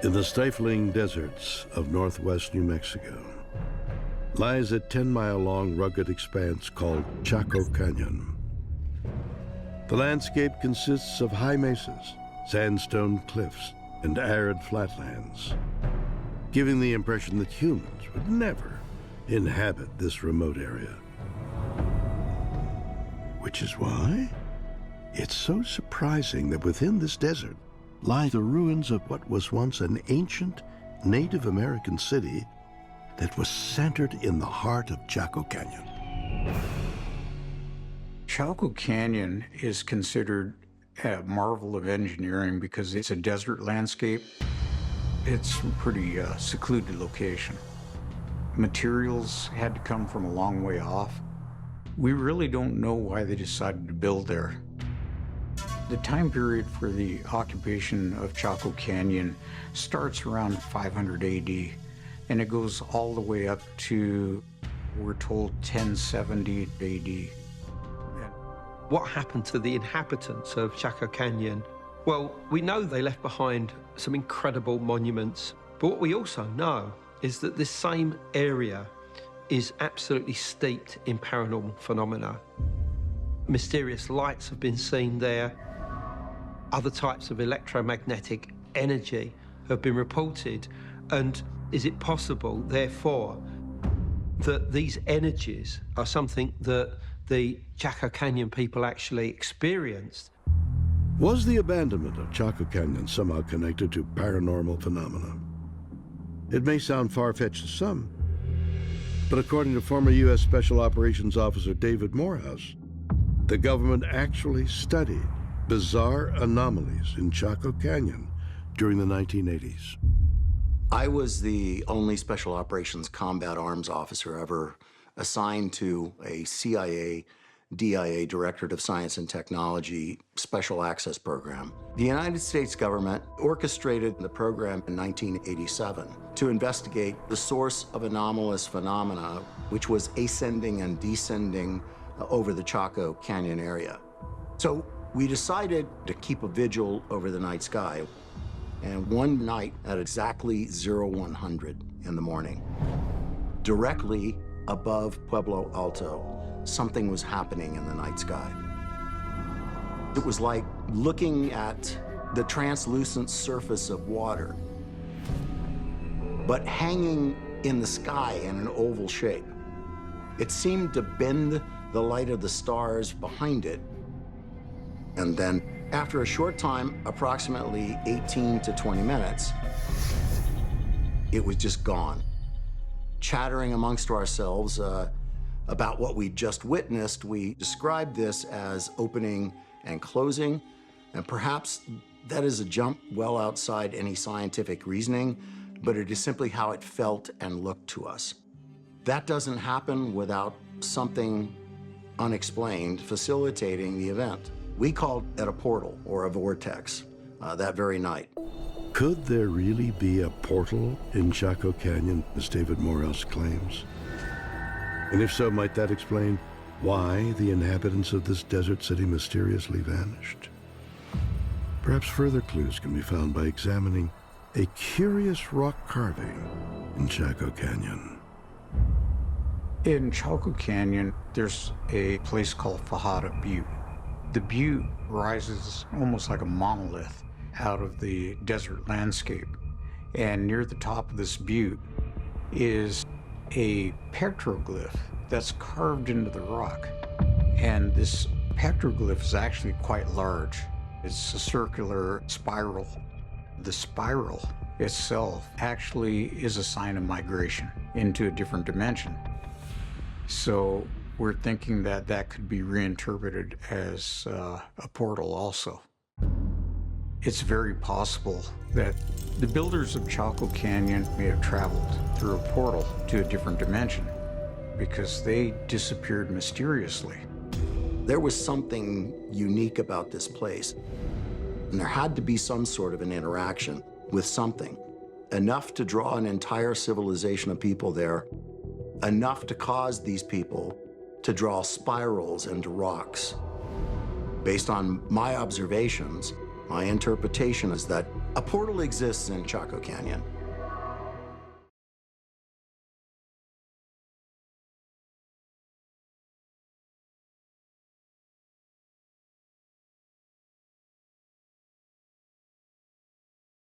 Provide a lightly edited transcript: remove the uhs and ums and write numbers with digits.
In the stifling deserts of northwest New Mexico lies a 10-mile-long rugged expanse called Chaco Canyon. The landscape consists of high mesas, sandstone cliffs, and arid flatlands, giving the impression that humans would never inhabit this remote area. Which is why it's so surprising that within this desert lie the ruins of what was once an ancient Native American city that was centered in the heart of Chaco Canyon. Chaco Canyon is considered a marvel of engineering because it's a desert landscape. It's a pretty secluded location. Materials had to come from a long way off. We really don't know why they decided to build there. The time period for the occupation of Chaco Canyon starts around 500 AD, and it goes all the way up to, we're told, 1070 AD. What happened to the inhabitants of Chaco Canyon? Well, we know they left behind some incredible monuments, but what we also know is that this same area is absolutely steeped in paranormal phenomena. Mysterious lights have been seen there. Other types of electromagnetic energy have been reported. And is it possible, therefore, that these energies are something that the Chaco Canyon people actually experienced? Was the abandonment of Chaco Canyon somehow connected to paranormal phenomena? It may sound far-fetched to some, but according to former U.S. Special Operations Officer David Morehouse, the government actually studied bizarre anomalies in Chaco Canyon during the 1980s. I was the only Special Operations Combat Arms officer ever assigned to a CIA DIA Directorate of Science and Technology Special Access Program. The United States government orchestrated the program in 1987 to investigate the source of anomalous phenomena, which was ascending and descending over the Chaco Canyon area. So we decided to keep a vigil over the night sky. And one night at exactly 0100 in the morning, directly above Pueblo Alto, something was happening in the night sky. It was like looking at the translucent surface of water, but hanging in the sky in an oval shape. It seemed to bend the light of the stars behind it. And then, after a short time, approximately 18 to 20 minutes, it was just gone. Chattering amongst ourselves about what we just witnessed, we described this as opening and closing, and perhaps that is a jump well outside any scientific reasoning, but it is simply how it felt and looked to us. That doesn't happen without something unexplained facilitating the event. We called it a portal or a vortex that very night. Could there really be a portal in Chaco Canyon, as David Morehouse claims? And if so, might that explain why the inhabitants of this desert city mysteriously vanished? Perhaps further clues can be found by examining a curious rock carving in Chaco Canyon. In Chaco Canyon, there's a place called Fajada Butte. The butte rises almost like a monolith out of the desert landscape. And near the top of this butte is a petroglyph that's carved into the rock. And this petroglyph is actually quite large. It's a circular spiral. The spiral itself actually is a sign of migration into a different dimension. So we're thinking that that could be reinterpreted as a portal also. It's very possible that the builders of Chaco Canyon may have traveled through a portal to a different dimension because they disappeared mysteriously. There was something unique about this place, and there had to be some sort of an interaction with something, enough to draw an entire civilization of people there, enough to cause these people to draw spirals into rocks. Based on my observations, my interpretation is that A portal exists in Chaco Canyon.